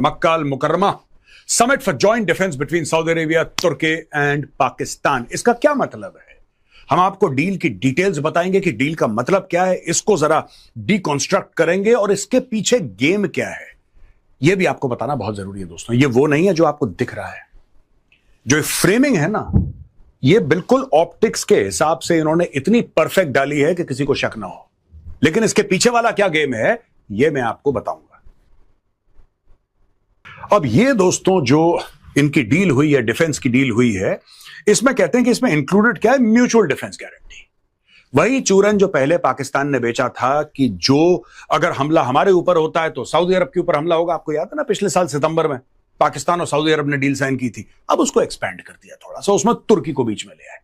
Makkah al-Mukarramah summit for joint defense between Saudi Arabia, Turkey and Pakistan। इसका क्या मतलब है? हम आपको डील की डिटेल्स बताएंगे कि डील का मतलब क्या है, इसको जरा डिकॉन्स्ट्रक्ट करेंगे और इसके पीछे गेम क्या है यह भी आपको बताना बहुत जरूरी है दोस्तों। ये वो नहीं है जो आपको दिख रहा है, जो फ्रेमिंग है ना, ये बिल्कुल ऑप्टिक्स के हिसाब से इन्होंने इतनी परफेक्ट डाली है कि किसी को शक ना हो, लेकिन इसके पीछे वाला क्या गेम है यह मैं आपको बताऊंगा। अब ये दोस्तों जो इनकी डील हुई है, डिफेंस की डील हुई है, इसमें कहते हैं कि इसमें इंक्लूडेड क्या है, म्यूचुअल डिफेंस गारंटी। वही चूरन जो पहले पाकिस्तान ने बेचा था कि जो अगर हमला हमारे ऊपर होता है तो सऊदी अरब के ऊपर हमला होगा। आपको याद है ना, पिछले साल सितंबर में पाकिस्तान और सऊदी अरब ने डील साइन की थी। अब उसको एक्सपेंड कर दिया थोड़ा सा, उसमें तुर्की को बीच में ले आए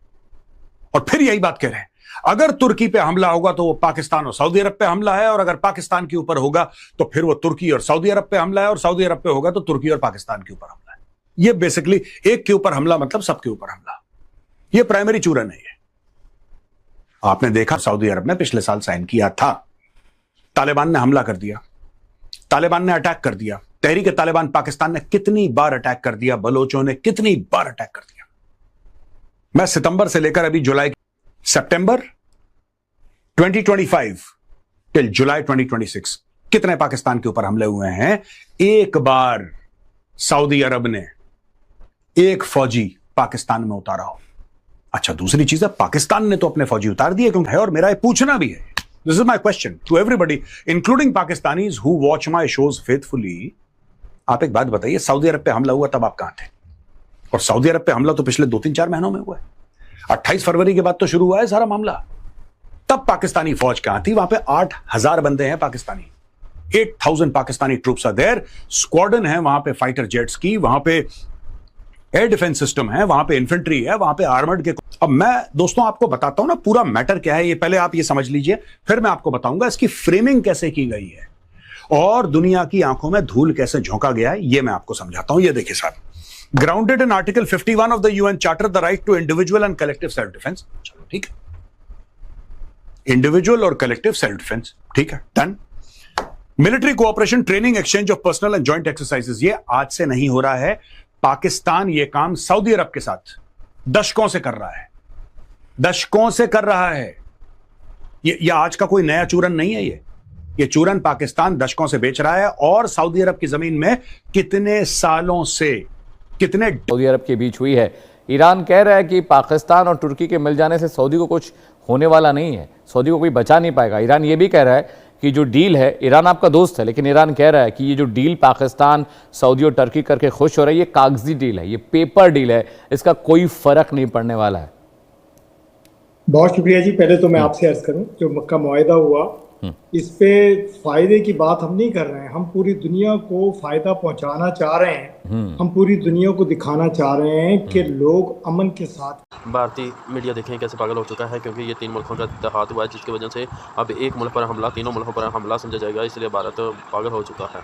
और फिर यही बात कह रहे हैं, अगर तुर्की पे हमला होगा तो वो पाकिस्तान और सऊदी अरब पे हमला है, और अगर पाकिस्तान के ऊपर होगा तो फिर वो तुर्की और सऊदी अरब पे हमला है, और सऊदी अरब पे होगा तो तुर्की और पाकिस्तान के ऊपर हमला है। ये बेसिकली एक के ऊपर हमला मतलब सबके ऊपर हमला। ये प्राइमरी चूरन है। ये आपने देखा सऊदी अरब ने पिछले साल साइन किया था, तालिबान ने हमला कर दिया, तालिबान ने अटैक कर दिया, तहरीक तालिबान पाकिस्तान ने कितनी बार अटैक कर दिया, बलोचों ने कितनी बार अटैक कर दिया। मैं सितंबर से लेकर अभी जुलाई, सितंबर 2025 टिल जुलाई 2026 कितने पाकिस्तान के ऊपर हमले हुए हैं? एक बार सऊदी अरब ने एक फौजी पाकिस्तान में उतारा हो। अच्छा, दूसरी चीज है, पाकिस्तान ने तो अपने फौजी उतार दिए क्योंकि है, और मेरा ये पूछना भी है, this is my question to everybody including Pakistanis who watch my shows faithfully. आप एक बात बताइए, सऊदी अरब पे हमला हुआ तब आप कहां थे? और सऊदी अरब पे हमला तो पिछले 2-3-4 महीनों में हुआ है। 28 फरवरी के बाद तो शुरू हुआ है सारा मामला। तब पाकिस्तानी फौज कहां थी? वहां पे 8,000 बंदे हैं Pakistani, 8,000 Pakistani troops are there. Squadron है वहां पे, फाइटर जेट्स की, वहां पे एयर डिफेंस सिस्टम है, वहां पे इन्फेंट्री है, वहां पे आर्मर्ड के। अब मैं दोस्तों आपको बताता हूं ना पूरा मैटर क्या है। ये पहले आप ये समझ लीजिए, फिर मैं आपको बताऊंगा इसकी फ्रेमिंग कैसे की गई है और दुनिया की आंखों में धूल कैसे झोंका गया है, ये मैं आपको समझाता हूं। ये देखिए साहब, grounded in article 51 of the UN charter the right to individual and collective self defence. चलो ठीक है, इंडिविजुअल और कलेक्टिव सेल्फ डिफेंस, ठीक है, done. Military cooperation, training, exchange of personal and joint exercises, ये आज से नहीं हो रहा है। पाकिस्तान ये काम सऊदी अरब के साथ दशकों से कर रहा है, दशकों से कर रहा है। ये आज का कोई नया चूरन नहीं है। ये चूरन पाकिस्तान दशकों से बेच रहा है, और सऊदी अरब की जमीन में कितने सालों से, कितने सऊदी अरब के बीच हुई है। ईरान कह रहा है कि पाकिस्तान और तुर्की के मिल जाने से सऊदी को कुछ होने वाला नहीं है, सऊदी को कोई बचा नहीं पाएगा। ईरान ये भी कह रहा है कि जो डील है, ईरान आपका दोस्त है, लेकिन ईरान कह रहा है कि ये जो डील पाकिस्तान, सऊदी और टर्की करके खुश हो रहा है, ये कागजी डील है, ये पेपर डील है, इसका कोई फर्क नहीं पड़ने वाला है। बहुत शुक्रिया जी। पहले तो मैं आपसे अर्ज करूं, जो मक्का मुआहिदा हुआ, इस पे फायदे की बात हम नहीं कर रहे हैं, हम पूरी दुनिया को फायदा पहुंचाना चाह रहे हैं। हम पूरी दुनिया को दिखाना चाह रहे हैं कि लोग अमन के साथ। भारतीय मीडिया देखें कैसे पागल हो चुका है, क्योंकि ये 3 मुल्कों का इत्तेहाद हुआ है, जिसकी वजह से अब एक मुल्क पर हमला तीनों मुल्कों पर हमला समझा जाएगा, इसलिए भारत पागल हो चुका है।